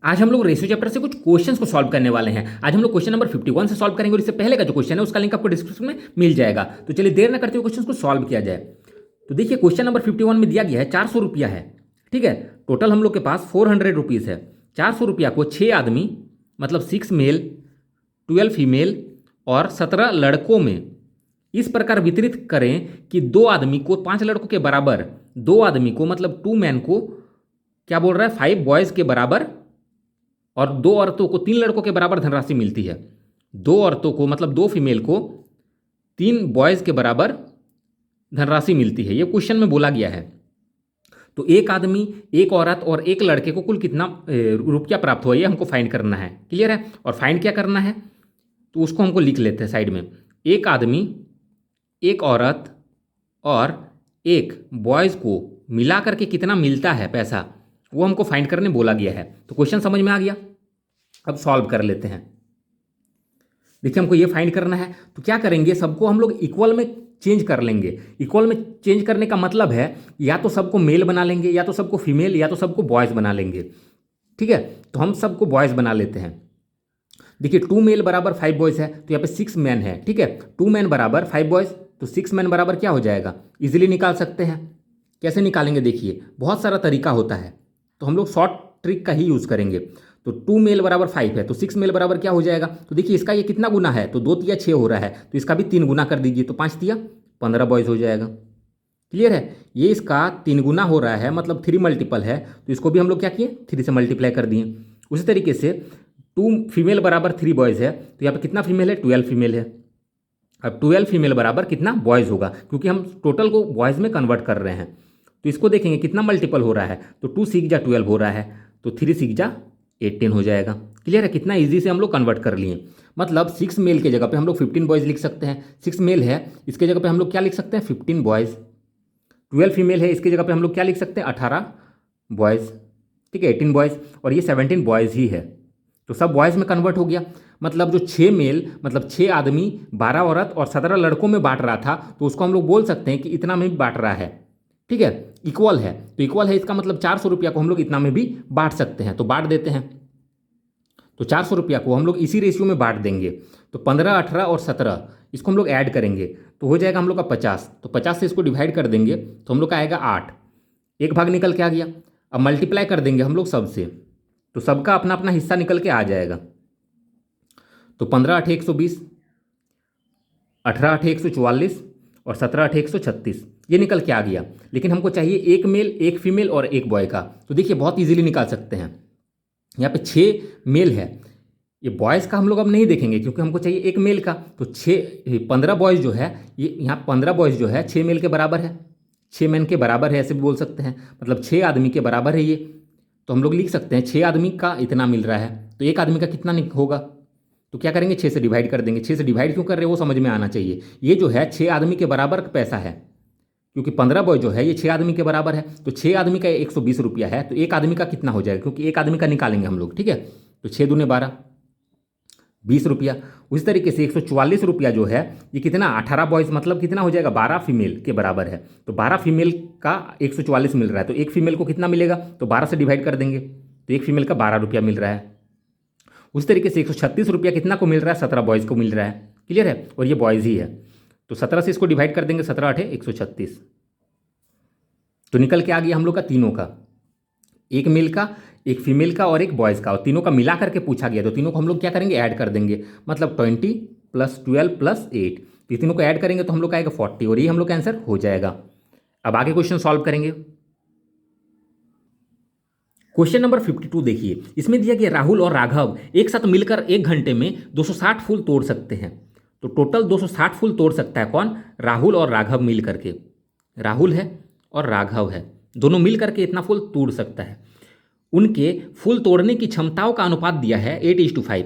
आज हम लोग रेशियो चैप्टर से कुछ क्वेश्चंस को सॉल्व करने वाले हैं। आज हम लोग क्वेश्चन नंबर 51 से सॉल्व करेंगे और इससे पहले का जो क्वेश्चन है उसका लिंक आपको डिस्क्रिप्शन में मिल जाएगा। तो चलिए देर न करते हुए क्वेश्चन को सॉल्व किया जाए। तो देखिए क्वेश्चन नंबर 51 में दिया गया है 400 रुपया है, ठीक है। टोटल हम लोग के पास 400 रुपीज़ है। 400 रुपया को 6 आदमी मतलब 6 मेल 12 फीमेल और 17 लड़कों में इस प्रकार वितरित करें कि 2 आदमी को 5 लड़कों के बराबर, 2 आदमी को मतलब 2 मैन को क्या बोल रहा है 5 बॉयज़ के बराबर और 2 औरतों को 3 लड़कों के बराबर धनराशि मिलती है। 2 औरतों को मतलब 2 फीमेल को 3 बॉयज़ के बराबर धनराशि मिलती है। ये क्वेश्चन में बोला गया है। तो एक आदमी, एक औरत और एक लड़के को कुल कितना रुपया प्राप्त हुआ ये हमको फाइंड करना है। क्लियर है। और फाइंड क्या करना है तो उसको हमको लिख लेते हैं साइड में। एक आदमी, एक औरत और एक बॉयज़ को मिला करके कितना मिलता है पैसा, वो हमको फाइंड करने बोला गया है। तो क्वेश्चन समझ में आ गया। अब सॉल्व कर लेते हैं। देखिए हमको ये फाइंड करना है तो क्या करेंगे, सबको हम लोग इक्वल में चेंज कर लेंगे। इक्वल में चेंज करने का मतलब है या तो सबको मेल बना लेंगे, या तो सबको फीमेल, या तो सबको बॉयज़ बना लेंगे। ठीक है। तो हम सबको बॉयज़ बना लेते हैं। देखिए 2 मेल बराबर 5 बॉयज़ है तो यहाँ पे 6 मैन है। ठीक है। 2 मैन बराबर 5 बॉयज़ तो 6 मैन बराबर क्या हो जाएगा, इजीली निकाल सकते हैं। कैसे निकालेंगे देखिए, बहुत सारा तरीका होता है तो हम लोग शॉर्ट ट्रिक का ही यूज़ करेंगे। तो 2 मेल बराबर 5 है तो 6 मेल बराबर क्या हो जाएगा, तो देखिए इसका ये कितना गुना है तो 2 तिया 6 हो रहा है तो इसका भी 3 गुना कर दीजिए तो 5 तिया 15 बॉयज़ हो जाएगा। क्लियर है। ये इसका 3 गुना हो रहा है मतलब 3 मल्टीपल है तो इसको भी हम लोग क्या किए 3 से मल्टीप्लाई कर दिए। उसी तरीके से 2 फीमेल बराबर 3 बॉयज़ है तो यहाँ पे कितना फीमेल है 12 फीमेल है। अब 12 फीमेल बराबर कितना बॉयज़ होगा, क्योंकि हम टोटल को बॉयज़ में कन्वर्ट कर रहे हैं। तो इसको देखेंगे कितना मल्टीपल हो रहा है तो 2 6 जा 12 हो रहा है तो 3 6 जा 18 हो जाएगा। क्लियर है। कितना इजी से हम लोग कन्वर्ट कर लिए। मतलब 6 मेल के जगह पे हम लोग 15 बॉयज़ लिख सकते हैं। 6 मेल है इसके जगह पे हम लोग क्या लिख सकते हैं 15 बॉयज़। 12 फीमेल है इसके जगह पे हम लोग क्या लिख सकते हैं 18 बॉयज़। ठीक है 18 बॉयज़ और ये 17 बॉयज़ ही है तो सब बॉयज़ में कन्वर्ट हो गया। मतलब जो 6 मेल मतलब 6 आदमी 12 औरत और 17 लड़कों में बांट रहा था तो उसको हम लोग बोल सकते हैं कि इतना में भी बांट रहा है। ठीक है। इक्वल है तो इक्वल है इसका मतलब 400 रुपया को हम लोग इतना में भी बांट सकते हैं तो बांट देते हैं। तो 400 रुपया को हम लोग इसी रेशियो में बांट देंगे। तो 15 18 और 17 इसको हम लोग ऐड करेंगे तो हो जाएगा हम लोग का 50। तो 50 से इसको डिवाइड कर देंगे तो हम लोग का आएगा 8। एक भाग निकल के आ गया। अब मल्टीप्लाई कर देंगे हम लोग सबसे तो सबका अपना अपना हिस्सा निकल के आ जाएगा। तो 15 8 120, 18 8 144 और 17 8 136 ये निकल के आ गया। लेकिन हमको चाहिए एक मेल, एक फीमेल और एक बॉय का। तो देखिए बहुत इजीली निकाल सकते हैं। यहाँ पे 6 मेल है, ये बॉयज़ का हम लोग अब नहीं देखेंगे क्योंकि हमको चाहिए एक मेल का। तो 15 बॉयज़ जो है ये यहाँ 15 बॉयज़ जो है 6 मेल के बराबर है, 6 मैन के बराबर है ऐसे भी बोल सकते हैं। मतलब 6 आदमी के बराबर है ये। तो हम लोग लिख सकते हैं 6 आदमी का इतना मिल रहा है तो एक आदमी का कितना होगा, तो क्या करेंगे 6 से डिवाइड कर देंगे। 6 से डिवाइड क्यों कर रहे हैं वो समझ में आना चाहिए। ये जो है 6 आदमी के बराबर पैसा है क्योंकि 15 बॉय जो है ये 6 आदमी के बराबर है तो 6 आदमी का 120 रुपया है तो एक आदमी का कितना हो जाएगा, क्योंकि एक आदमी का निकालेंगे हम लोग। ठीक है। तो 6 दूने 12 20 रुपया। उसी तरीके से 144 रुपया जो है ये कितना 18 बॉयज़ मतलब कितना हो जाएगा 12 फीमेल के बराबर है। तो 12 फीमेल का 144 मिल रहा है तो एक फीमेल को कितना मिलेगा, तो 12 से डिवाइड कर देंगे तो एक फीमेल का 12 रुपया मिल रहा है। उसी तरीके से 136 रुपया कितना को मिल रहा है 17 बॉयज़ को मिल रहा है। क्लियर है। और ये बॉयज़ ही है तो 17 से इसको डिवाइड कर देंगे 17 8 136 तो निकल के आ गया हम लोग का तीनों का, एक मेल का, एक फीमेल का और एक बॉयज़ का। और तीनों का मिला करके पूछा गया तो तीनों को हम लोग क्या करेंगे ऐड कर देंगे। मतलब 20 + 12 + 8 तो तीनों को ऐड करेंगे तो हम लोग का आएगा 40 और ये हम लोग का आंसर हो जाएगा। अब आगे क्वेश्चन सॉल्व करेंगे। क्वेश्चन नंबर 52 देखिए, इसमें दिया गया राहुल और राघव एक साथ मिलकर 1 घंटे में 260 फूल तोड़ सकते हैं। तो टोटल 260 फूल तोड़ सकता है कौन, राहुल और राघव मिल करके। राहुल है और राघव है, दोनों मिल करके इतना फूल तोड़ सकता है। उनके फूल तोड़ने की क्षमताओं का अनुपात दिया है 8:5।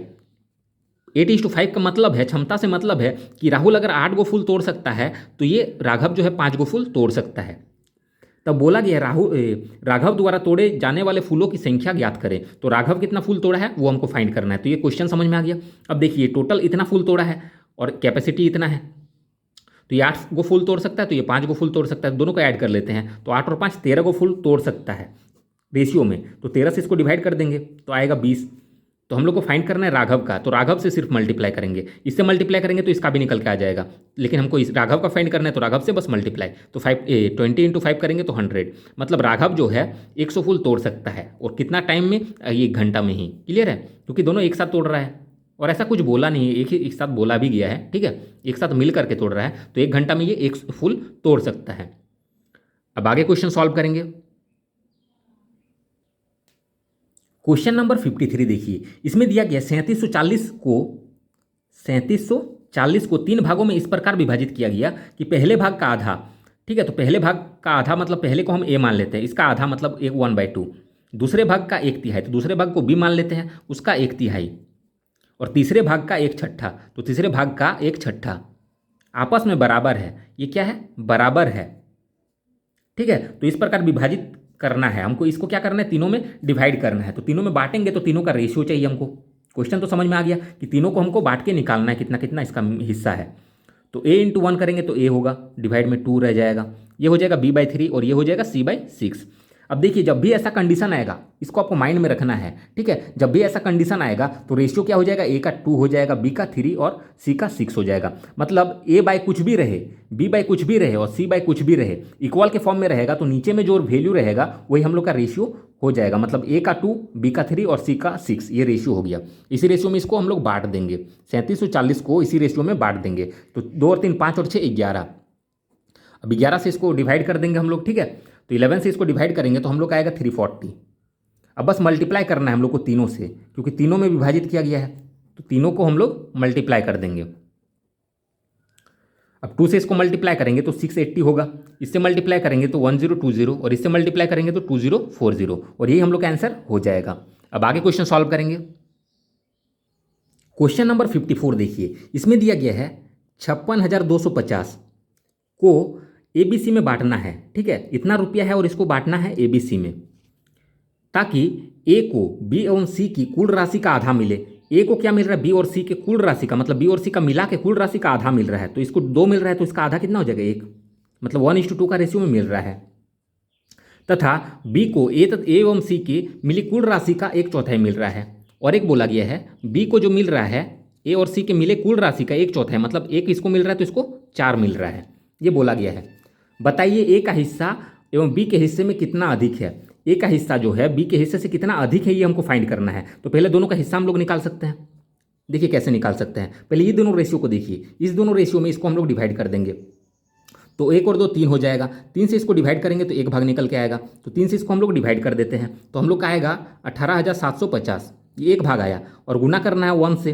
8:5 का मतलब है, क्षमता से मतलब है कि राहुल अगर 8 गो फूल तोड़ सकता है तो ये राघव जो है 5 गो फूल तोड़ सकता है। तब बोला गया राघव द्वारा तोड़े जाने वाले फूलों की संख्या ज्ञात करें। तो राघव कितना फूल तोड़ा है वो हमको फाइंड करना है। तो ये क्वेश्चन समझ में आ गया। अब देखिए टोटल इतना फूल तोड़ा है और कैपेसिटी इतना है तो ये 8 गो फूल तोड़ सकता है तो ये 5 गो फूल तोड़ सकता है। दोनों को ऐड कर लेते हैं तो 8 और 5 13 गो फूल तोड़ सकता है। रेशियो में, तो 13 से इसको डिवाइड कर देंगे तो आएगा 20। तो हम लोग को फाइंड करना है राघव का, तो राघव से सिर्फ मल्टीप्लाई करेंगे, इससे मल्टीप्लाई करेंगे तो इसका भी निकल के आ जाएगा, लेकिन हमको इस राघव का फाइंड करना है तो राघव से बस मल्टीप्लाई, तो 20 × 5 करेंगे तो 100, मतलब राघव जो है 100 फूल तोड़ सकता है, और कितना टाइम में, ये 1 घंटा में ही। क्लियर है, क्योंकि दोनों एक साथ तोड़ रहा है, और ऐसा कुछ बोला नहीं है, एक साथ बोला भी गया है, ठीक है, एक साथ मिल करके तोड़ रहा है, तो 1 घंटा में ये 100 फूल तोड़ सकता है। अब आगे क्वेश्चन सॉल्व करेंगे। क्वेश्चन नंबर 53 देखिए, इसमें दिया गया 3740 को 3 भागों में इस प्रकार विभाजित किया गया कि पहले भाग का आधा, ठीक है, तो पहले भाग का आधा मतलब पहले को हम ए मान लेते हैं, इसका आधा मतलब 1/2, दूसरे भाग का 1/3, तो दूसरे भाग को बी मान लेते हैं, उसका 1/3, और तीसरे भाग का 1/6, तो तीसरे भाग का 1/6 आपस में बराबर है। ये क्या है? बराबर है, ठीक है। तो इस प्रकार विभाजित करना है हमको, इसको क्या करना है? तीनों में डिवाइड करना है, तो तीनों में बांटेंगे तो तीनों का रेशियो चाहिए हमको। क्वेश्चन तो समझ में आ गया कि तीनों को हमको बांट के निकालना है, कितना कितना इसका हिस्सा है। तो a × 1 करेंगे तो a होगा, डिवाइड में 2 रह जाएगा, ये हो जाएगा b/3 और ये हो जाएगा c/6। अब देखिए, जब भी ऐसा कंडीशन आएगा, इसको आपको माइंड में रखना है, ठीक है, जब भी ऐसा कंडीशन आएगा तो रेशियो क्या हो जाएगा? a का 2 हो जाएगा, b का 3 और c का 6 हो जाएगा। मतलब a/ कुछ भी रहे, b/ कुछ भी रहे और c/ कुछ भी रहे, इक्वल के फॉर्म में रहेगा, तो नीचे में जो वैल्यू रहेगा वही हम लोग का रेशियो हो जाएगा। मतलब a का 2, b का 3 और c का 6, ये रेशियो हो गया। इसी रेशियो में इसको हम लोग बांट देंगे, 3740 को इसी रेशियो में बांट देंगे। तो 2 और 3 5 और 6 11, अब 11 से इसको डिवाइड कर देंगे हम लोग, ठीक है। तो 11 से इसको डिवाइड करेंगे तो हम लोग का आएगा 340। अब बस मल्टीप्लाई करना है हम लोग को तीनों से, क्योंकि तीनों में विभाजित किया गया है, तो तीनों को हम लोग मल्टीप्लाई कर देंगे। अब 2 से इसको मल्टीप्लाई करेंगे तो 680 होगा, इससे मल्टीप्लाई करेंगे तो 1020, और इससे मल्टीप्लाई करेंगे तो 2040, और यही हम लोग का आंसर हो जाएगा। अब आगे क्वेश्चन सॉल्व करेंगे। क्वेश्चन नंबर 54 देखिए, इसमें दिया गया है 56,250 को ABC में बांटना है, ठीक है, इतना रुपया है और इसको बांटना है ABC में, ताकि A को B एवं C की कुल राशि का आधा मिले। A को क्या मिल रहा है? B और C के कुल राशि का, मतलब B और C का मिला के कुल राशि का आधा मिल रहा है, तो इसको 2 मिल रहा है, तो इसका आधा कितना हो जाएगा? 1, मतलब 1:2 का रेशियो में मिल रहा है। तथा B को A एवं C की मिली कुल राशि का 1/4 मिल रहा है, और एक बोला गया है B को जो मिल रहा है A और C के मिले कुल राशि का 1/4, मतलब 1 इसको मिल रहा है तो इसको 4 मिल रहा है, ये बोला गया है। बताइए A का हिस्सा एवं B के हिस्से में कितना अधिक है। A का हिस्सा जो है B के हिस्से से कितना अधिक है, ये हमको फाइंड करना है। तो पहले दोनों का हिस्सा हम लोग निकाल सकते हैं। देखिए कैसे निकाल सकते हैं, पहले ये दोनों रेशियो को देखिए, इस दोनों रेशियो में इसको हम लोग डिवाइड कर देंगे, तो 1 और 2 3 हो जाएगा। 3 से इसको डिवाइड करेंगे तो 1 भाग निकल के आएगा, तो 3 से इसको हम लोग डिवाइड कर देते हैं, तो हम लोग का आएगा 18,750, ये 1 भाग आया, और गुना करना है 1 से,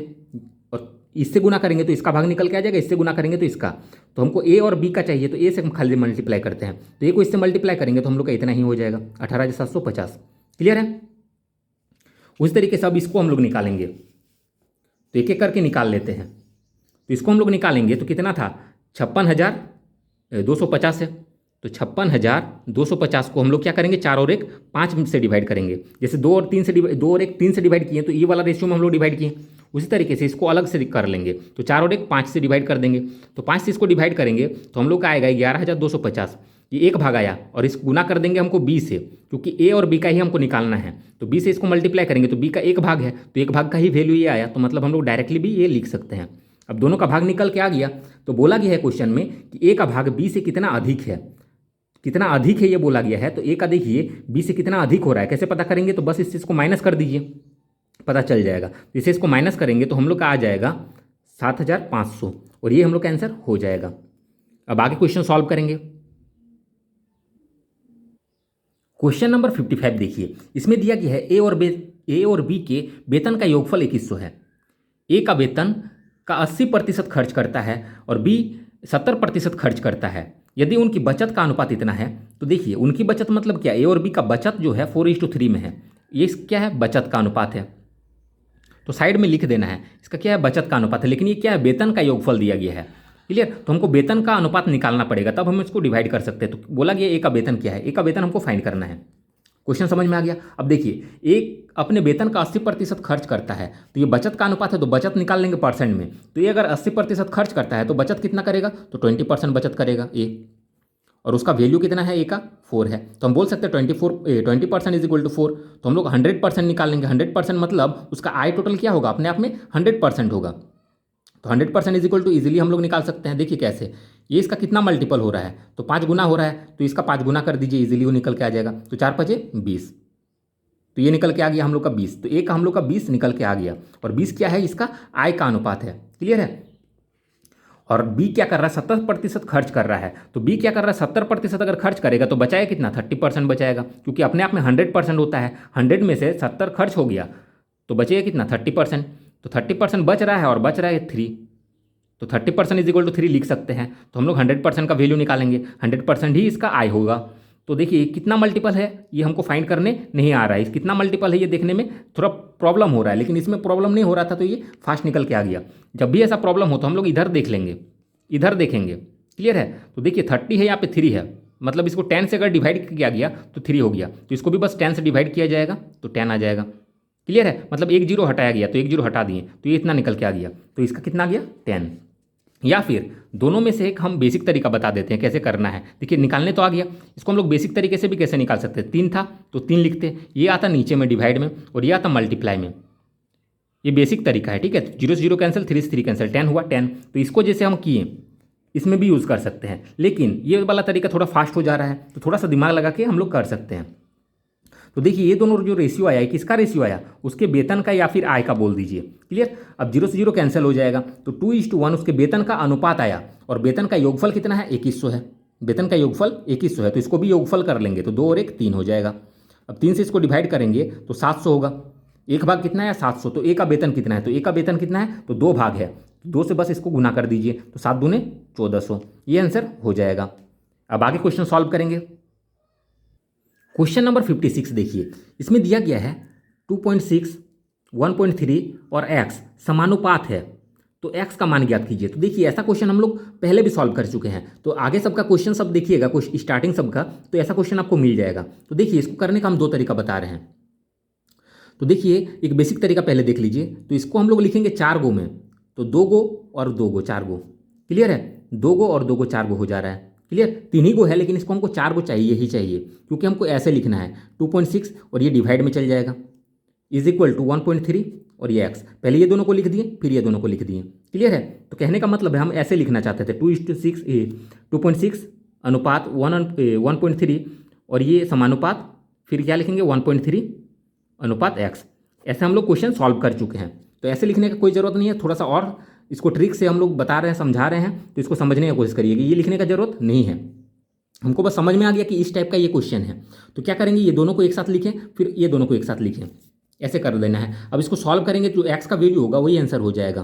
और इससे गुना करेंगे तो इसका भाग निकल के आ जाएगा, इससे गुना करेंगे तो इसका। तो हमको A और B का चाहिए, तो A से हम खाली मल्टीप्लाई करते हैं, तो A को इससे मल्टीप्लाई करेंगे तो हम लोग का इतना ही हो जाएगा, 18,750। क्लियर है? उस तरीके से अब इसको हम लोग निकालेंगे, तो एक एक करके निकाल लेते हैं। तो इसको हम लोग निकालेंगे तो कितना था? 56,250 है, तो 56,250 को हम लोग क्या करेंगे? 4 और 1 5 से डिवाइड करेंगे। जैसे 2 और 1 3 से डिवाइड किए, तो ये वाला रेशियो में हम लोग डिवाइड किए, उसी तरीके से इसको अलग से कर लेंगे, तो 4 और 1 5 से डिवाइड कर देंगे। तो 5 से इसको डिवाइड करेंगे तो हम लोग का आएगा 11,250, ये 1 भाग आया, और इस गुना कर देंगे हमको B से, क्योंकि A और B का ही हमको निकालना है। तो B से इसको मल्टीप्लाई करेंगे तो B का 1 भाग है, तो 1 भाग का ही वैल्यू ये आया, तो मतलब हम लोग डायरेक्टली भी ये लिख सकते हैं। अब दोनों का भाग निकल के आ गया, तो बोला गया है क्वेश्चन में कि A का भाग B से कितना अधिक है, कितना अधिक है ये बोला गया है। तो A का देखिए B से कितना अधिक हो रहा है, कैसे पता करेंगे? तो बस इस चीज़ को माइनस कर दीजिए, पता चल जाएगा। इसे इसको माइनस करेंगे तो हम लोग का आ जाएगा 7,500, और ये हम लोग का आंसर हो जाएगा। अब आगे क्वेश्चन सॉल्व करेंगे। क्वेश्चन नंबर 55 देखिए, इसमें दिया गया है A और B के वेतन का योगफल 2100 है। A का वेतन का 80% खर्च करता है और B 70% खर्च करता है। यदि उनकी बचत का अनुपात इतना है, तो देखिए उनकी बचत मतलब क्या? A और B का बचत जो है 4:3 में है, ये क्या है? बचत का अनुपात है, तो साइड में लिख देना है, इसका क्या है? बचत का अनुपात है। लेकिन ये क्या है? वेतन का योगफल दिया गया है। क्लियर? तो हमको वेतन का अनुपात निकालना पड़ेगा, तब हम इसको डिवाइड कर सकते हैं। तो बोला गया A का वेतन क्या है, A का वेतन हमको फाइंड करना है। क्वेश्चन समझ में आ गया? अब देखिए, एक अपने वेतन का 80% खर्च करता है, तो ये बचत का अनुपात है, तो बचत निकाल लेंगे परसेंट में। तो ये अगर 80% खर्च करता है तो बचत कितना करेगा? तो 20% बचत करेगा A। और उसका वैल्यू कितना है, ए का 4 है। तो हम बोल सकते हैं 20% इज इक्वल टू 4। तो हम लोग 100% निकाल लेंगे। 100% मतलब उसका आई टोटल क्या होगा, अपने आप में 100% होगा। तो 100% इज इक्वल टू ईजिली हम लोग निकाल सकते हैं। देखिए कैसे, ये इसका कितना मल्टीपल हो रहा है, तो 5 गुना हो रहा है, तो इसका 5 गुना कर दीजिए, इजीली वो निकल के आ जाएगा। तो 4 5 20, तो ये निकल के आ गया हम लोग का 20। तो ए का हम लोग का 20 निकल के आ गया। और 20 क्या है, इसका आय का अनुपात है। क्लियर है। और बी क्या कर रहा है, 70% खर्च कर रहा है। तो बी क्या कर रहा है, 70% अगर खर्च करेगा तो बचाएगा कितना, 30% बचाएगा, क्योंकि अपने आप में 100% होता है। 100 में से 70 खर्च हो गया तो बचेगा कितना, 30%। तो 30% बच रहा है और बच रहा है 3। तो 30% इज इक्वल टू 3 लिख सकते हैं। तो हम लोग 100% का वैल्यू निकालेंगे, 100% ही इसका आय होगा। तो देखिए कितना मल्टीपल है, ये हमको फाइंड करने नहीं आ रहा है। कितना मल्टीपल है ये देखने में थोड़ा प्रॉब्लम हो रहा है, लेकिन इसमें प्रॉब्लम नहीं हो रहा था तो ये फास्ट निकल के आ गया। जब भी ऐसा प्रॉब्लम हो तो हम लोग इधर देख लेंगे, इधर देखेंगे। क्लियर है। तो देखिए 30 है, यहाँ पे 3 है, मतलब इसको 10 से अगर डिवाइड किया गया तो 3 हो गया। तो इसको भी बस 10 से डिवाइड किया जाएगा तो 10 आ जाएगा। क्लियर है। मतलब एक जीरो हटाया गया तो एक जीरो हटा दिए तो ये इतना निकल के आ गया। तो इसका कितना आ गया, 10। या फिर दोनों में से एक हम बेसिक तरीका बता देते हैं कैसे करना है। देखिए निकालने तो आ गया, इसको हम लोग बेसिक तरीके से भी कैसे निकाल सकते हैं। 3 था तो 3 लिखते, ये आता नीचे में डिवाइड में और ये आता मल्टीप्लाई में। ये बेसिक तरीका है। ठीक है। 0 से 0 कैंसिल, 3 से 3 कैंसिल, 10 हुआ 10। तो इसको जैसे हम किए इसमें भी यूज़ कर सकते हैं, लेकिन ये वाला तरीका थोड़ा फास्ट हो जा रहा है तो थोड़ा सा दिमाग लगा के हम लोग कर सकते हैं। तो देखिए ये दोनों जो रेशियो आया है, किसका रेशियो आया, उसके वेतन का या फिर आय का बोल दीजिए। क्लियर। अब 0 से 0 कैंसिल हो जाएगा तो 2:1 उसके वेतन का अनुपात आया और वेतन का योगफल कितना है, 2100 है। वेतन का योगफल 2100 है, तो इसको भी योगफल कर लेंगे तो 2 और 1 3 हो जाएगा। अब 3 से इसको डिवाइड करेंगे तो 700 होगा। एक भाग कितना है, 700। तो ए का वेतन कितना है, तो ए का वेतन कितना है, तो 2 भाग है, 2 से बस इसको गुना कर दीजिए तो 7 दूने 1400, ये आंसर हो जाएगा। अब आगे क्वेश्चन सॉल्व करेंगे। क्वेश्चन नंबर 56 देखिए, इसमें दिया गया है 2.6, 1.3 और x समानुपात है, तो x का मान ज्ञात कीजिए। तो देखिए ऐसा क्वेश्चन हम लोग पहले भी सॉल्व कर चुके हैं, तो आगे सबका क्वेश्चन सब देखिएगा, कुछ स्टार्टिंग सबका, तो ऐसा क्वेश्चन आपको मिल जाएगा। तो देखिए इसको करने का हम 2 तरीका बता रहे हैं। तो देखिए एक बेसिक तरीका पहले देख लीजिए। तो इसको हम लोग लिखेंगे 4 गो में, तो 2 गो और 2 गो, 4 गो। क्लियर है। 2 गो और 2 गो, 4 गो हो जा रहा है। क्लियर। 3 ही गो है लेकिन इसको हमको 4 गो चाहिए ही चाहिए, क्योंकि हमको ऐसे लिखना है 2.6 और ये डिवाइड में चल जाएगा इज इक्वल टू 1.3 और ये x। पहले ये दोनों को लिख दिए फिर ये दोनों को लिख दिए। क्लियर है। तो कहने का मतलब है हम ऐसे लिखना चाहते थे 2:6 अनुपात 1.3 और ये समानुपात फिर क्या लिखेंगे 1.3 अनुपात x। ऐसे हम लोग क्वेश्चन सॉल्व कर चुके हैं, तो ऐसे लिखने का कोई ज़रूरत नहीं है। थोड़ा सा और इसको ट्रिक से हम लोग बता रहे हैं, समझा रहे हैं, तो इसको समझने की कोशिश करिएगा। ये लिखने का जरूरत नहीं है, हमको बस समझ में आ गया कि इस टाइप का ये क्वेश्चन है। तो क्या करेंगे, ये दोनों को एक साथ लिखें फिर ये दोनों को एक साथ लिखें, ऐसे कर देना है। अब इसको सॉल्व करेंगे तो x का वैल्यू होगा वही आंसर हो जाएगा।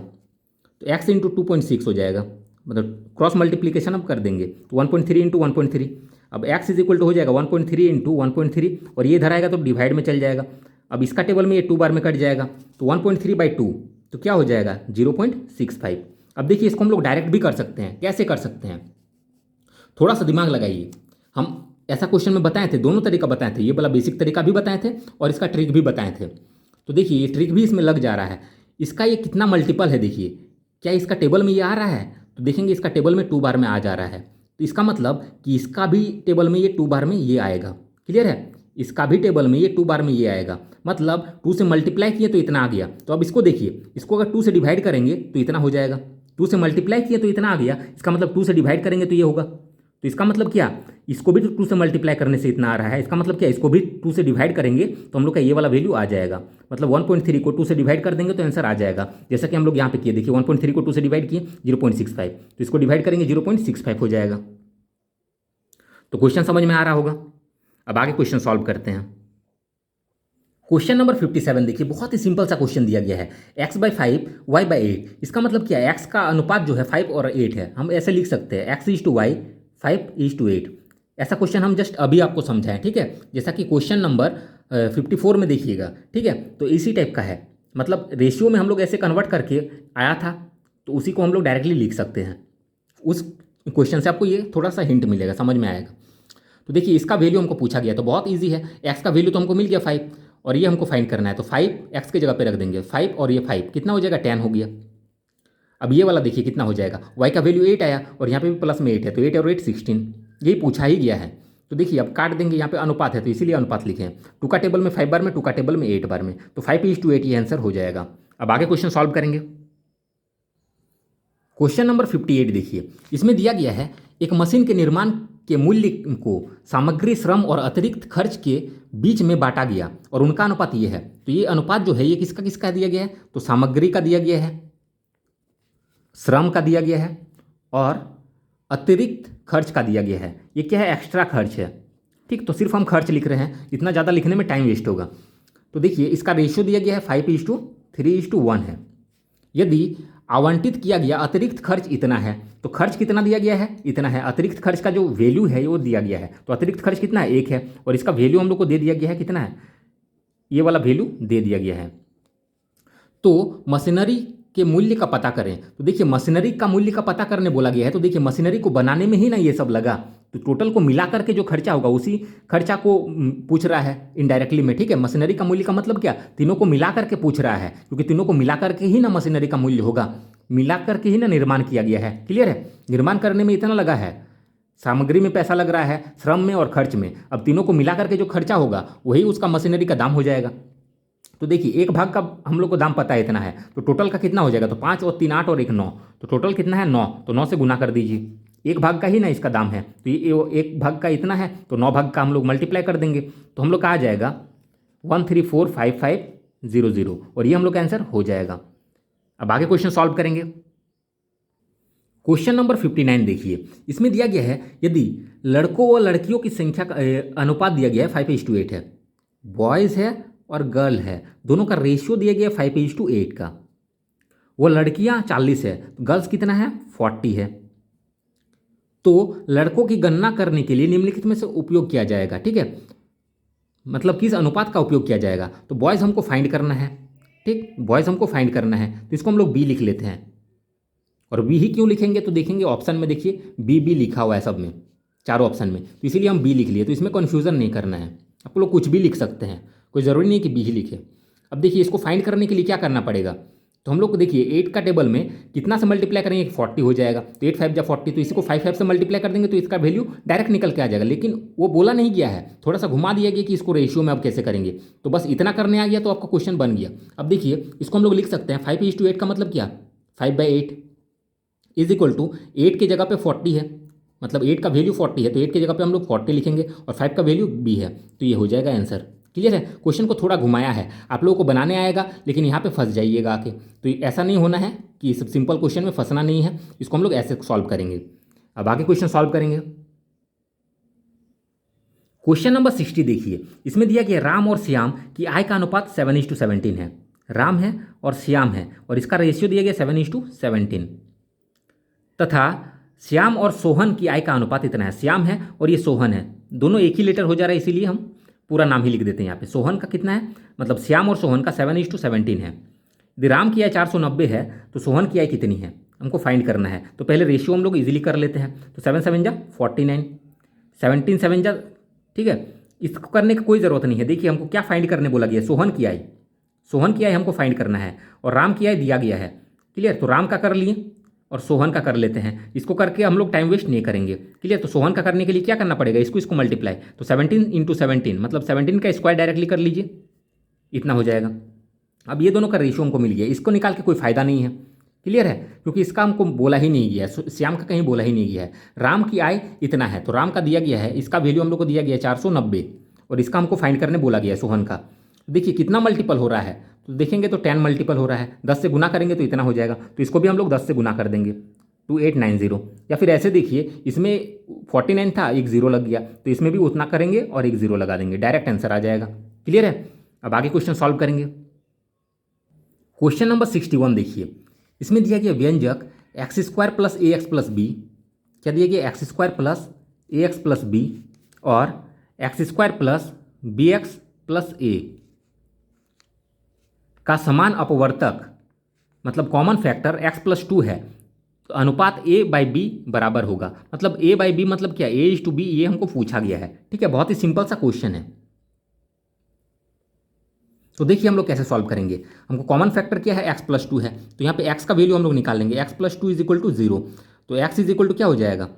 तो x इंटू 2.6 हो जाएगा, मतलब क्रॉस मल्टीप्लीकेशन अब कर देंगे तो 1.3 इंटू 1.3। अब x इज इक्वल टू हो जाएगा 1.3 इंटू 1.3 और ये इधर आएगा तो डिवाइड में चल जाएगा। अब इसका टेबल में ये 2 बार में कट जाएगा तो 1.3/2 तो क्या हो जाएगा 0.65। अब देखिए इसको हम लोग डायरेक्ट भी कर सकते हैं। कैसे कर सकते हैं, थोड़ा सा दिमाग लगाइए। हम ऐसा क्वेश्चन में बताए थे, दोनों तरीका बताए थे, ये वाला बेसिक तरीका भी बताए थे और इसका ट्रिक भी बताए थे। तो देखिए ये ट्रिक भी इसमें लग जा रहा है। इसका ये कितना मल्टीपल है, देखिए क्या इसका टेबल में ये आ रहा है, तो देखेंगे इसका टेबल में 2 बार में आ जा रहा है, तो इसका मतलब कि इसका भी टेबल में ये 2 बार में ये आएगा। क्लियर है। इसका भी टेबल में ये 2 बार में ये आएगा, मतलब 2 से मल्टीप्लाई किए तो इतना आ गया। तो अब इसको देखिए, इसको अगर 2 से डिवाइड करेंगे तो इतना हो जाएगा। 2 से मल्टीप्लाई किए तो इतना आ गया, इसका मतलब 2 से डिवाइड करेंगे तो ये होगा। तो इसका मतलब क्या, इसको भी 2 से मल्टीप्लाई करने से इतना आ रहा है, इसका मतलब क्या, इसको भी 2 से डिवाइड करेंगे तो हम लोग का ये वाला वैल्यू आ जाएगा। मतलब 1.3 को 2 से डिवाइड कर देंगे तो आंसर आ जाएगा, जैसा कि हम लोग यहाँ पे किए। देखिए 1.3 को 2 से डिवाइड किए 0.65, तो इसको डिवाइड करेंगे 0.65 हो जाएगा। तो क्वेश्चन समझ में आ रहा होगा। अब आगे क्वेश्चन सॉल्व करते हैं। क्वेश्चन नंबर 57 देखिए, बहुत ही सिंपल सा क्वेश्चन दिया गया है x/5 y/8। इसका मतलब क्या है, x का अनुपात जो है 5 और 8 है। हम ऐसे लिख सकते हैं x/y 5:8। ऐसा क्वेश्चन हम जस्ट अभी आपको समझाएं, ठीक है। जैसा कि क्वेश्चन नंबर 54 में देखिएगा, ठीक है। तो इसी टाइप का है, मतलब रेशियो में हम लोग ऐसे कन्वर्ट करके आया था, तो उसी को हम लोग डायरेक्टली लिख सकते हैं। उस क्वेश्चन से आपको ये थोड़ा सा हिंट मिलेगा, समझ में आएगा। तो देखिए इसका वैल्यू हमको पूछा गया, तो बहुत ईजी है। x का वैल्यू तो हमको मिल गया 5 और ये हमको फाइंड करना है, तो 5 x के जगह पे रख देंगे 5 और ये 5 कितना हो जाएगा 10 हो गया। अब ये वाला देखिए कितना हो जाएगा, y का वैल्यू 8 आया और यहाँ पे भी प्लस में 8 है, तो 8 और 8 16। यही पूछा ही गया है। तो देखिए अब काट देंगे, यहाँ पे अनुपात है तो इसीलिए अनुपात लिखे हैं। 2 का टेबल में 5 बार में, 2 का टेबल में 8 बार में, तो 5:8 ये आंसर हो जाएगा। अब आगे क्वेश्चन सॉल्व करेंगे। क्वेश्चन नंबर 58 देखिए, इसमें दिया गया है एक मशीन के निर्माण के मूल्य को सामग्री, श्रम और अतिरिक्त खर्च के बीच में बांटा गया और उनका अनुपात ये है। तो ये अनुपात जो है ये किसका किसका दिया गया है, तो सामग्री का दिया गया है, श्रम का दिया गया है और अतिरिक्त खर्च का दिया गया है। ये क्या है, एक्स्ट्रा खर्च है। ठीक, तो सिर्फ हम खर्च लिख रहे हैं, इतना ज़्यादा लिखने में टाइम वेस्ट होगा। तो देखिए इसका रेशियो दिया गया है 5:3:1 है। यदि आवंटित किया गया अतिरिक्त खर्च इतना है, तो खर्च कितना दिया गया है, इतना है। अतिरिक्त खर्च का जो वैल्यू है वो दिया गया है, तो अतिरिक्त खर्च कितना है, 1 है, और इसका वैल्यू हम लोग को दे दिया गया है कितना है, ये वाला वैल्यू दे दिया गया है। तो मशीनरी के मूल्य का पता करें, तो देखिए मशीनरी का मूल्य का पता करने बोला गया है। तो देखिए मशीनरी को बनाने में ही ना ये सब लगा, तो टोटल को मिला करके जो खर्चा होगा उसी खर्चा को पूछ रहा है इनडायरेक्टली में। ठीक है, मशीनरी का मूल्य का मतलब क्या, तीनों को मिला करके पूछ रहा है, क्योंकि तीनों को मिला करके ही ना मशीनरी का मूल्य होगा, मिला करके ही ना निर्माण किया गया है। क्लियर है, निर्माण करने में इतना लगा है, सामग्री में पैसा लग रहा है, श्रम में और खर्च में। अब तीनों को मिला करके जो खर्चा होगा वही उसका मशीनरी का दाम हो जाएगा। तो देखिए एक भाग का हम लोग को दाम पता है इतना है, तो टोटल का कितना हो जाएगा, तो 5 और 3 8 और 1 9, तो टोटल कितना है 9, तो 9 से गुना कर दीजिए। एक भाग का ही ना इसका दाम है, तो ये एक भाग का इतना है, तो 9 भाग का हम लोग मल्टीप्लाई कर देंगे, तो हम लोग का आ जाएगा 1345500, और ये हम लोग का आंसर हो जाएगा। अब आगे क्वेश्चन सॉल्व करेंगे। क्वेश्चन नंबर 59 देखिए, इसमें दिया गया है यदि लड़कों व लड़कियों की संख्या का अनुपात दिया गया है 5:8 है, बॉयज़ है और गर्ल है, दोनों का रेशियो दिया गया है 5:8 का। वो लड़कियां 40 है, तो गर्ल्स कितना है 40 है। तो लड़कों की गणना करने के लिए निम्नलिखित में से उपयोग किया जाएगा। ठीक है, मतलब किस अनुपात का उपयोग किया जाएगा, तो बॉयज़ हमको फाइंड करना है। ठीक, बॉयज़ हमको फाइंड करना है, तो इसको हम लोग बी लिख लेते हैं। और बी ही क्यों लिखेंगे, तो देखेंगे ऑप्शन में देखिए बी बी लिखा हुआ है सब में, चारों ऑप्शन में, तो इसीलिए हम बी लिख लिए। तो इसमें कन्फ्यूज़न नहीं करना है, आप लोग कुछ भी लिख सकते हैं, कोई ज़रूरी नहीं कि बी ही लिखे। अब देखिए इसको फाइंड करने के लिए क्या करना पड़ेगा, तो हम लोग को देखिए 8 का टेबल में कितना से मल्टीप्लाई करेंगे, 40 हो जाएगा, तो 8 5 जा 40, तो इसको 5 5 से मल्टीप्लाई कर देंगे तो इसका वैल्यू डायरेक्ट निकल के आ जाएगा। लेकिन वो बोला नहीं गया है, थोड़ा सा घुमा दिया गया कि इसको रेशियो में अब कैसे करेंगे, तो बस इतना करने आ गया तो आपका क्वेश्चन बन गया। अब देखिए इसको हम लोग लिख सकते हैं 5:8 का मतलब क्या, 5/8 इज इक्वल टू 8 की जगह पे 40 है, मतलब 8 का वैल्यू 40 है, तो 8 की जगह पे हम लोग 40 लिखेंगे और 5 का वैल्यू बी है, तो ये हो जाएगा आंसर। क्लियर है, क्वेश्चन को थोड़ा घुमाया है, आप लोगों को बनाने आएगा लेकिन यहाँ पे फंस जाइएगा आके, तो ऐसा नहीं होना है कि सब सिंपल क्वेश्चन में फंसना नहीं है, इसको हम लोग ऐसे सॉल्व करेंगे। अब आगे क्वेश्चन सॉल्व करेंगे। क्वेश्चन नंबर 60 देखिए, इसमें दिया गया राम और श्याम की आय का अनुपात 7:17 है। राम है और श्याम है और इसका रेशियो दिया गया 7:17, तथा श्याम और सोहन की आय का अनुपात इतना है। श्याम है और ये सोहन है, दोनों एक ही लेटर हो जा रहा है, इसीलिए हम पूरा नाम ही लिख देते हैं यहाँ पे। सोहन का कितना है, मतलब श्याम और सोहन का 7:17 है। यदि राम की आय 490 है तो सोहन की आय कितनी है, हमको फाइंड करना है। तो पहले रेशियो हम लोग इजीली कर लेते हैं, तो 7 7 जा 49, 17 7 जा, ठीक है, इसको करने की कोई ज़रूरत नहीं है। देखिए हमको क्या फाइंड करने बोला गया है, सोहन की आय, सोहन की आय हमको फाइंड करना है और राम की आय दिया गया है। क्लियर, तो राम का कर लिए और सोहन का कर लेते हैं, इसको करके हम लोग टाइम वेस्ट नहीं करेंगे। क्लियर, तो सोहन का करने के लिए क्या करना पड़ेगा, इसको मल्टीप्लाई, तो 17 × 17 मतलब 17 का स्क्वायर डायरेक्टली कर लीजिए, इतना हो जाएगा। अब ये दोनों का रेशियो हमको मिल गया, इसको निकाल के कोई फायदा नहीं है। क्लियर है, क्योंकि इसका हमको बोला ही नहीं गया है, श्याम का कहीं बोला ही नहीं गया है। राम की आय इतना है तो राम का दिया गया है, इसका वैल्यू हम लोग को दिया गया है 490 और इसका हमको फाइंड करने बोला गया है सोहन का। देखिए कितना मल्टीपल हो रहा है, तो देखेंगे तो 10 मल्टीपल हो रहा है, 10 से गुना करेंगे तो इतना हो जाएगा, तो इसको भी हम लोग 10 से गुना कर देंगे 2890। या फिर ऐसे देखिए इसमें 49 था, एक जीरो लग गया, तो इसमें भी उतना करेंगे और एक जीरो लगा देंगे, डायरेक्ट आंसर आ जाएगा। क्लियर है, अब आगे क्वेश्चन सॉल्व करेंगे। क्वेश्चन नंबर 61 देखिए, इसमें दिया गया व्यंजक x² + ax + b, क्या दिया गया x² + ax + b और x² + bx + a का समान अपवर्तक मतलब कॉमन फैक्टर x + 2 है, तो अनुपात a/b बराबर होगा। मतलब a/b मतलब क्या, a/b, ये हमको पूछा गया है। ठीक है, बहुत ही सिंपल सा क्वेश्चन है। तो देखिए हम लोग कैसे सॉल्व करेंगे, हमको कॉमन फैक्टर क्या है, x + 2 है, तो यहाँ पे x का वैल्यू हम लोग निकाल लेंगे, x + 2 = 0, तो x = क्या हो जाएगा,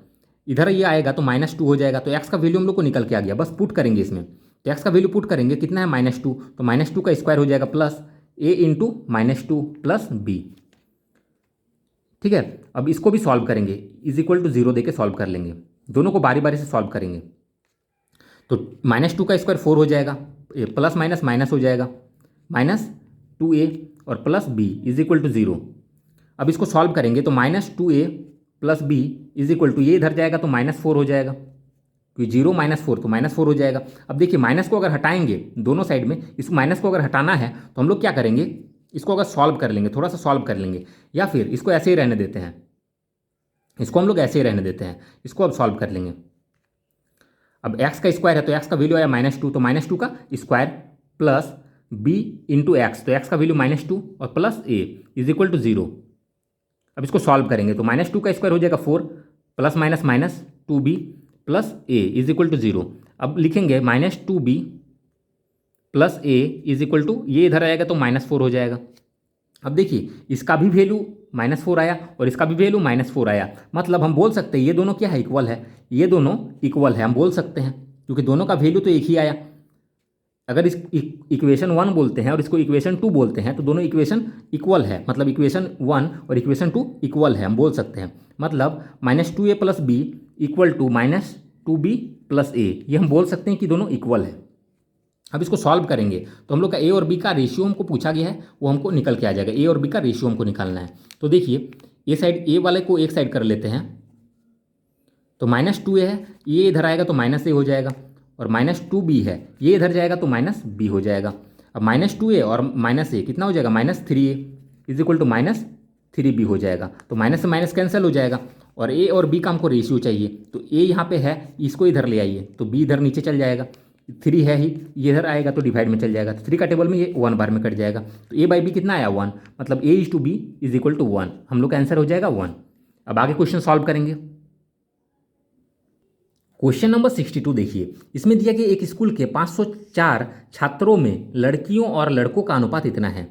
इधर ये आएगा तो -2 हो जाएगा, तो एक्स का वैल्यू हम लोग को निकल के आ गया। बस पुट करेंगे इसमें, तो एक्स का वैल्यू पुट करेंगे, कितना है -2, तो -2 का स्क्वायर हो जाएगा प्लस a इंटू -2 प्लस बी। ठीक है, अब इसको भी सॉल्व करेंगे, इज इक्वल टू 0 दे के सॉल्व कर लेंगे, दोनों को बारी बारी से सॉल्व करेंगे। तो -2 का स्क्वायर 4 हो जाएगा, प्लस माइनस माइनस हो जाएगा, -2a और plus b is equal to 0। अब इसको सॉल्व करेंगे तो -2a plus b is equal to, ये इधर जाएगा तो -4 हो जाएगा, क्योंकि 0 -4 तो -4 हो जाएगा। अब देखिए माइनस को अगर हटाएंगे दोनों साइड में, इस माइनस को अगर हटाना है तो हम लोग क्या करेंगे, इसको अगर सॉल्व कर लेंगे, थोड़ा सा सॉल्व कर लेंगे, या फिर इसको ऐसे ही रहने देते हैं, इसको हम लोग ऐसे ही रहने देते हैं, इसको अब सॉल्व कर लेंगे। अब x का स्क्वायर है तो x का वैल्यू आया -2, तो -2 का square plus b into x, तो x का वैल्यू -2 और plus a is equal to 0। अब इसको सॉल्व करेंगे तो -2 का स्क्वायर हो जाएगा 4 plus minus minus 2b plus a is equal to 0। अब लिखेंगे -2b plus a is equal to, ये इधर आएगा तो -4 हो जाएगा। अब देखिए इसका भी वैल्यू -4 आया और इसका भी वैल्यू -4 आया, मतलब हम बोल सकते हैं ये दोनों क्या है, इक्वल है, ये दोनों इक्वल है हम बोल सकते हैं, क्योंकि दोनों का वैल्यू तो एक ही आया। अगर इस इक्वेशन 1 बोलते हैं और इसको इक्वेशन 2 बोलते हैं तो दोनों इक्वेशन इक्वल है, मतलब इक्वेशन 1 और इक्वेशन 2 इक्वल है हम बोल सकते हैं, मतलब -2a plus b equal to -2b plus a, ये हम बोल सकते हैं कि दोनों इक्वल है। अब इसको सॉल्व करेंगे तो हम लोग का a और b का रेशियो हमको पूछा गया है, वो हमको निकल के आ जाएगा, a और b का रेशियो हमको निकालना है। तो देखिए a साइड, a वाले को एक साइड कर लेते हैं, तो -2a है, ये इधर आएगा तो -a हो जाएगा, और -2b है, ये इधर जाएगा तो -b हो जाएगा। अब -2a और -a कितना हो जाएगा, -3a is equal to -3b हो जाएगा, तो माइनस से माइनस कैंसिल हो जाएगा, और a और b का हमको रेशियो चाहिए, तो a यहाँ पे है, इसको इधर ले आइए तो b इधर नीचे चल जाएगा, 3 है ही, ये इधर आएगा तो डिवाइड में चल जाएगा, तो 3 का टेबल में ये 1 बार में कट जाएगा, तो a बाई बी कितना आया 1, मतलब a is to b is equal to 1, हम लोग का आंसर हो जाएगा 1। अब आगे क्वेश्चन सॉल्व करेंगे। क्वेश्चन नंबर 62 देखिए, इसमें दिया गया एक स्कूल के 504 छात्रों में लड़कियों और लड़कों का अनुपात इतना है,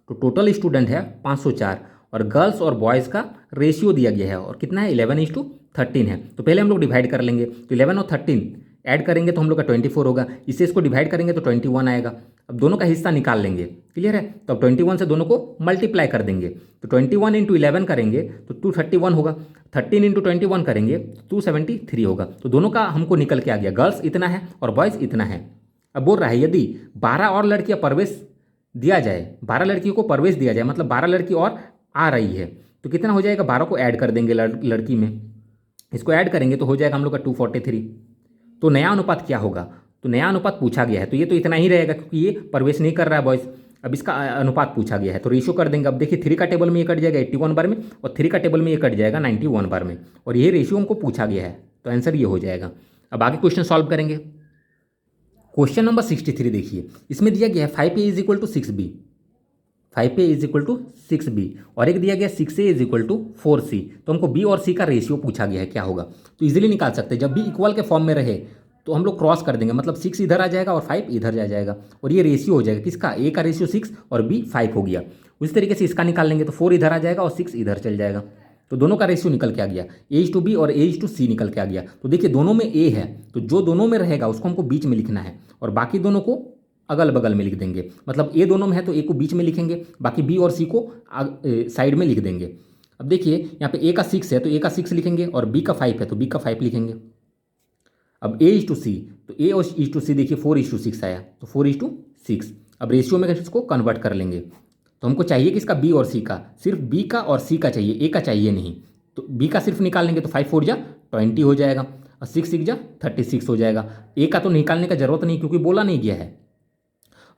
तो टोटल स्टूडेंट है 504 और गर्ल्स और बॉयज़ का रेशियो दिया गया है और कितना है 11:13 है। तो पहले हम लोग डिवाइड कर लेंगे, तो 11 और 13 ऐड करेंगे तो हम लोग का 24 होगा, इससे इसको डिवाइड करेंगे तो 21 आएगा। अब दोनों का हिस्सा निकाल लेंगे, क्लियर है, तो अब 21 से दोनों को मल्टीप्लाई कर देंगे, तो 21 इंटू 11 करेंगे तो 231 होगा, 13 इंटू 21 करेंगे तो 273 होगा। तो दोनों का हमको निकल के आ गया, गर्ल्स इतना है और बॉयज़ इतना है। अब बोल रहा है यदि 12 और लड़कियाँ प्रवेश दिया जाए, 12 लड़कियों को प्रवेश दिया जाए, मतलब 12 लड़की और आ रही है, तो कितना हो जाएगा, 12 को ऐड कर देंगे लड़की में, इसको ऐड करेंगे तो हो जाएगा हम लोग का 243। तो नया अनुपात क्या होगा, तो नया अनुपात पूछा गया है, तो ये तो इतना ही रहेगा क्योंकि ये प्रवेश नहीं कर रहा है बॉयज़। अब इसका अनुपात पूछा गया है तो रेशियो कर देंगे। अब देखिए 3 का टेबल में ये कट जाएगा 81 बार में, और 3 का टेबल में ये कट जाएगा 91 बार में, और ये रेशियो हमको पूछा गया है, तो आंसर ये हो जाएगा। अब आगे क्वेश्चन सॉल्व करेंगे। क्वेश्चन नंबर 63 देखिए, इसमें दिया गया है 5a is equal to 6b, 5a is equal to 6b, और एक दिया गया 6a is equal to 4c। तो हमको b और c का रेशियो पूछा गया है क्या होगा, तो इजीली निकाल सकते हैं। जब b इक्वल के फॉर्म में रहे तो हम लोग क्रॉस कर देंगे, मतलब 6 इधर आ जाएगा और 5 इधर जा जाएगा, और ये रेशियो हो जाएगा किसका, a का रेशियो 6 और b 5 हो गया। उसी तरीके से इसका निकाल लेंगे तो 4 इधर आ जाएगा और 6 इधर चल जाएगा, तो दोनों का रेशियो निकल के आ गया, a/b और a/c निकल के आ गया। तो देखिए दोनों में a है, तो जो दोनों में रहेगा उसको हमको बीच में लिखना है, और बाकी दोनों को अगल बगल में लिख देंगे, मतलब a दोनों में है तो a को बीच में लिखेंगे, बाकी b और c को साइड में लिख देंगे। अब देखिए यहाँ पे a का 6 है तो a का 6 लिखेंगे, और b का 5 है तो b का 5 लिखेंगे। अब a/c, तो a और c देखिए 4:6 आया, तो 4:6। अब रेशियो में इसको कन्वर्ट कर लेंगे, तो हमको चाहिए किसका, b और c का, सिर्फ b का और c का चाहिए, a का चाहिए नहीं, तो b का सिर्फ निकाल लेंगे तो 5 4 जा 20 हो जाएगा, और 6 6 जा 36 हो जाएगा। a का तो निकालने का जरूरत नहीं क्योंकि बोला नहीं गया है।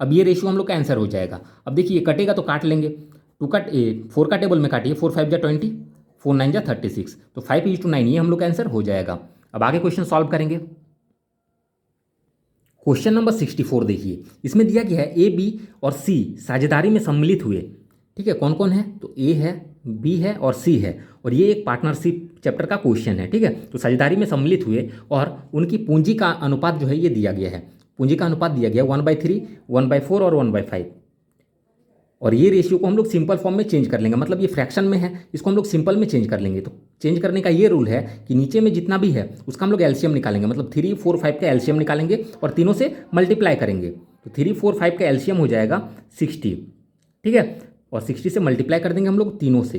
अब ये रेशियो हम लोग का आंसर हो जाएगा। अब देखिए कटेगा तो काट लेंगे, 4 का टेबल में काटिए, 4 5 जा 20, 4 9 जा 36, तो 5:9 ये हम लोग का आंसर हो जाएगा। अब आगे क्वेश्चन सॉल्व करेंगे। क्वेश्चन नंबर 64 देखिए, इसमें दिया गया है a b और c साझेदारी में सम्मिलित हुए, ठीक है, कौन कौन है, तो a है, b है और c है, और ये एक पार्टनरशिप चैप्टर का क्वेश्चन है, ठीक है। तो साझेदारी में सम्मिलित हुए और उनकी पूंजी का अनुपात जो है ये दिया गया है, पूंजी का अनुपात दिया गया 1/3, 1/4 और 1/5, और ये रेशियो को हम लोग सिंपल फॉर्म में चेंज कर लेंगे, मतलब ये फ्रैक्शन में है, इसको हम लोग सिंपल में चेंज कर लेंगे। तो चेंज करने का ये रूल है कि नीचे में जितना भी है उसका हम लोग एलसीएम निकालेंगे, मतलब 3, 4, 5 का एलसीएम निकालेंगे और तीनों से मल्टीप्लाई करेंगे। तो 3, 4, 5 का एलसीएम हो जाएगा 60, ठीक है, और 60 से मल्टीप्लाई कर देंगे हम लोग तीनों से।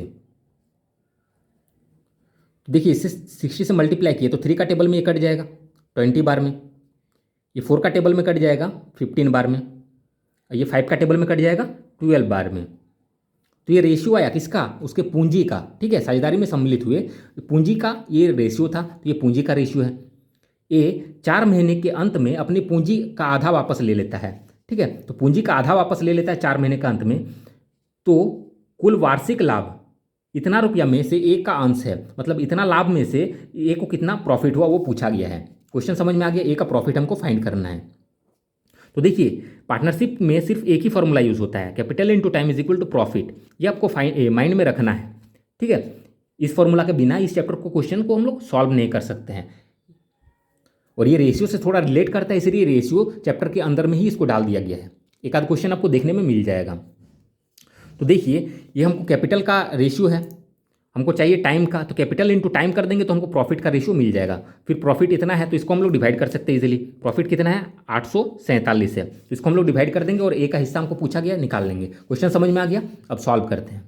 तो देखिए इससे 60 से मल्टीप्लाई किए तो 3 का टेबल में ये कट जाएगा 20 बार में, ये 4 का टेबल में कट जाएगा 15 बार में, और ये 5 का टेबल में कट जाएगा 12 बार में। तो ये रेशियो आया किसका, उसके पूंजी का, ठीक है, साझेदारी में सम्मिलित हुए पूंजी का ये रेशियो था, तो ये पूंजी का रेशियो है। ए 4 महीने के अंत में अपनी पूंजी का आधा वापस ले लेता है, ठीक है, तो पूंजी का आधा वापस ले लेता है 4 महीने के अंत में, तो कुल वार्षिक लाभ इतना रुपया में से ए का अंश है, मतलब इतना लाभ में से ए को कितना प्रॉफिट हुआ वो पूछा गया है। क्वेश्चन समझ में आ गया, ए का प्रॉफिट हमको फाइंड करना है। तो देखिए पार्टनरशिप में सिर्फ एक ही फॉर्मूला यूज होता है, capital into time is equal to profit, ये आपको माइंड में रखना है, ठीक है। इस फॉर्मूला के बिना इस चैप्टर को क्वेश्चन को हम लोग सॉल्व नहीं कर सकते हैं, और ये रेशियो से थोड़ा रिलेट करता है, इसलिए रेशियो चैप्टर के अंदर में ही इसको डाल दिया गया है। एक आध क्वेश्चन आपको देखने में मिल जाएगा। तो देखिए ये हमको कैपिटल का रेशियो है, हमको चाहिए टाइम का, तो कैपिटल इनटू टाइम कर देंगे तो हमको प्रॉफिट का रेशियो मिल जाएगा। फिर प्रॉफिट इतना है तो इसको हम लोग डिवाइड कर सकते हैं इजीली। प्रॉफिट कितना है 847 है, तो इसको हम लोग डिवाइड कर देंगे और ए का हिस्सा हमको पूछा गया निकाल लेंगे। क्वेश्चन समझ में आ गया, अब सॉल्व करते हैं।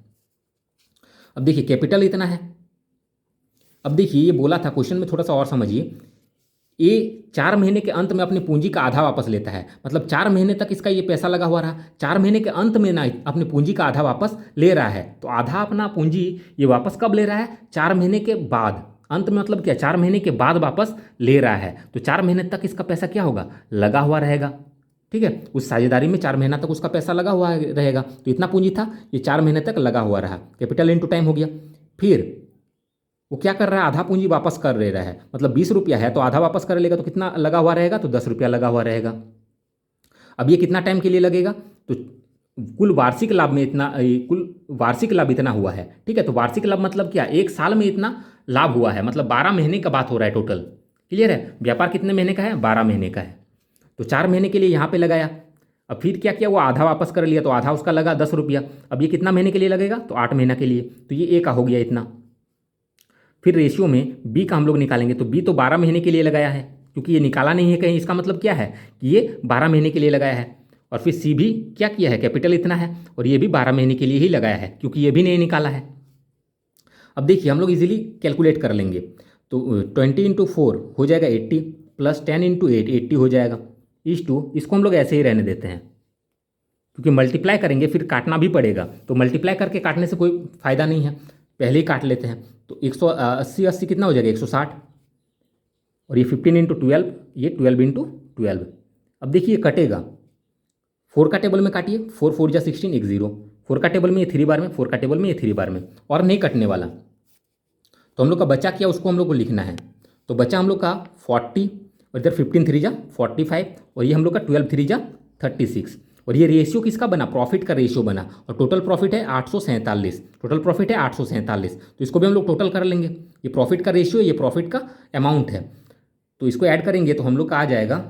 अब देखिए कैपिटल इतना है, अब देखिए ये बोला था क्वेश्चन में, थोड़ा सा और समझिए, ए 4 महीने के अंत में अपनी पूंजी का आधा वापस लेता है, मतलब 4 महीने तक इसका ये पैसा लगा हुआ रहा, 4 महीने के अंत में ना अपनी पूंजी का आधा वापस ले रहा है, तो आधा अपना पूंजी ये वापस कब ले रहा है 4 महीने के बाद, अंत में मतलब क्या 4 महीने के बाद वापस ले रहा है, तो 4 महीने तक इसका पैसा क्या होगा लगा हुआ रहेगा, ठीक है, उस साझेदारी में 4 महीना तक उसका पैसा लगा हुआ रहेगा, तो इतना पूंजी था ये 4 महीने तक लगा हुआ रहा, कैपिटल इनटू टाइम हो गया। फिर वो क्या कर रहा है आधा पूंजी वापस कर ले रहा है, मतलब 20 रुपया है तो आधा वापस कर लेगा तो कितना लगा हुआ रहेगा, तो 10 रुपया लगा हुआ रहेगा। अब ये कितना टाइम के लिए लगेगा, तो कुल वार्षिक लाभ में इतना, कुल वार्षिक लाभ इतना हुआ है, ठीक है, तो वार्षिक लाभ मतलब क्या, एक साल में इतना लाभ हुआ है, मतलब 12 महीने का बात हो रहा है टोटल, क्लियर है। व्यापार कितने महीने का है 12 महीने का है, तो 4 महीने के लिए यहाँ पे लगाया। अब फिर क्या किया वो आधा वापस कर लिया, तो आधा उसका लगा 10 रुपया। अब ये कितना महीने के लिए लगेगा, तो 8 महीना के लिए, तो ये ए का हो गया इतना। फिर रेशियो में बी का हम लोग निकालेंगे, तो बी तो 12 महीने के लिए लगाया है, क्योंकि ये निकाला नहीं है कहीं, इसका मतलब क्या है कि ये 12 महीने के लिए लगाया है। और फिर सी भी क्या किया है, कैपिटल इतना है, और ये भी 12 महीने के लिए ही लगाया है, क्योंकि ये भी नहीं निकाला है। अब देखिए हम लोग इजीली कैलकुलेट कर लेंगे, तो 20 इंटू 4 हो जाएगा 80, प्लस 10 इंटू 8 80 हो जाएगा, इसको हम लोग ऐसे ही रहने देते हैं, क्योंकि मल्टीप्लाई करेंगे फिर काटना भी पड़ेगा, तो मल्टीप्लाई करके काटने से कोई फ़ायदा नहीं है, पहले ही काट लेते हैं। तो 180 कितना हो जाएगा 160, और ये 15 इंटू 12, ये 12 इंटू 12। अब देखिए कटेगा, 4 का टेबल में काटिए, 4 4 जा 16 एक 0, 4 का टेबल में ये 3 बार में, 4 का टेबल में ये 3 बार में, और नहीं कटने वाला। तो हम लोग का बचा क्या उसको हम लोग को लिखना है, तो बचा हम लोग का 40, और इधर 15 3 जा 45, और ये हम लोग का 12 3 जा 36, और ये रेशियो किसका बना प्रॉफिट का रेशियो बना, और टोटल प्रॉफिट है 847, टोटल प्रॉफिट है 847, तो इसको भी हम लोग टोटल कर लेंगे। ये प्रॉफिट का रेशियो, ये प्रॉफिट का अमाउंट है, तो इसको ऐड करेंगे तो हम लोग का आ जाएगा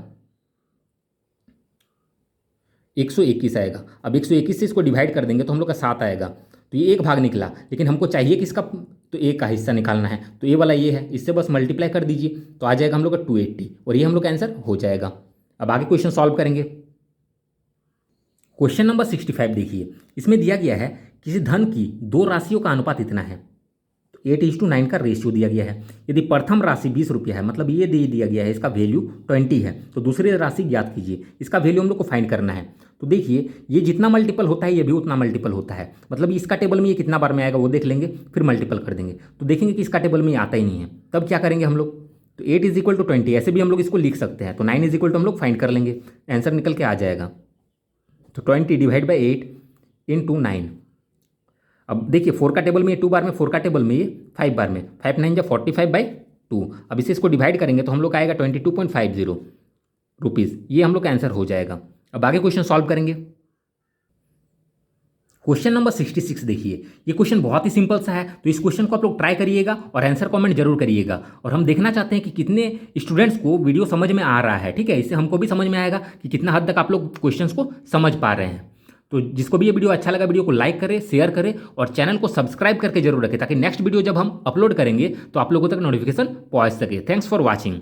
121 आएगा। अब 121 से इसको डिवाइड कर देंगे तो हम लोग का 7 आएगा, तो ये एक भाग निकला, लेकिन हमको चाहिए किसका, तो ए का हिस्सा निकालना है, तो ए वाला ये है, इससे बस मल्टीप्लाई कर दीजिए तो आ जाएगा हम लोग का 280, और ये हम लोग का आंसर हो जाएगा। अब आगे क्वेश्चन सॉल्व करेंगे। क्वेश्चन नंबर 65 देखिए, इसमें दिया गया है किसी धन की 2 राशियों का अनुपात इतना है, 8:9 का रेशियो दिया गया है। यदि प्रथम राशि 20 रुपया है, मतलब ये दिया गया है, इसका वैल्यू 20 है, तो दूसरी राशि ज्ञात कीजिए, इसका वैल्यू हम लोग को फाइंड करना है। तो देखिए ये जितना मल्टीपल होता है ये भी उतना मल्टीपल होता है, मतलब इसका टेबल में ये कितना बार में आएगा वो देख लेंगे, फिर मल्टीपल कर देंगे, तो देखेंगे कि इसका टेबल में ये आता ही नहीं है, तब क्या करेंगे हम लोग, तो 8 = 20 ऐसे भी हम लोग इसको लिख सकते हैं, तो 9 = हम लोग फाइंड कर लेंगे, आंसर निकल के आ जाएगा। तो 20 डिवाइड बाई 8 इंटू 9। अब देखिए 4 का टेबल में ये 2 बार में, 4 का टेबल में ये 5 बार में, 5 9 जा 45/2। अब इसे इसको डिवाइड करेंगे तो हम लोग आएगा 22.50 रुपीज़, ये हम लोग का आंसर हो जाएगा। अब आगे क्वेश्चन सॉल्व करेंगे। क्वेश्चन नंबर 66 देखिए, ये क्वेश्चन बहुत ही सिंपल सा है, तो इस क्वेश्चन को आप लोग ट्राई करिएगा और आंसर कमेंट जरूर करिएगा, और हम देखना चाहते हैं कि कितने स्टूडेंट्स को वीडियो समझ में आ रहा है, ठीक है, इससे हमको भी समझ में आएगा कि कितना हद तक आप लोग क्वेश्चंस को समझ पा रहे हैं। तो जिसको भी ये वीडियो अच्छा लगा, वीडियो को लाइक करें, शेयर करें और चैनल को सब्सक्राइब करके जरूर रखें, ताकि नेक्स्ट वीडियो जब हम अपलोड करेंगे तो आप लोगों तक नोटिफिकेशन पहुंच सके। Thanks for watching.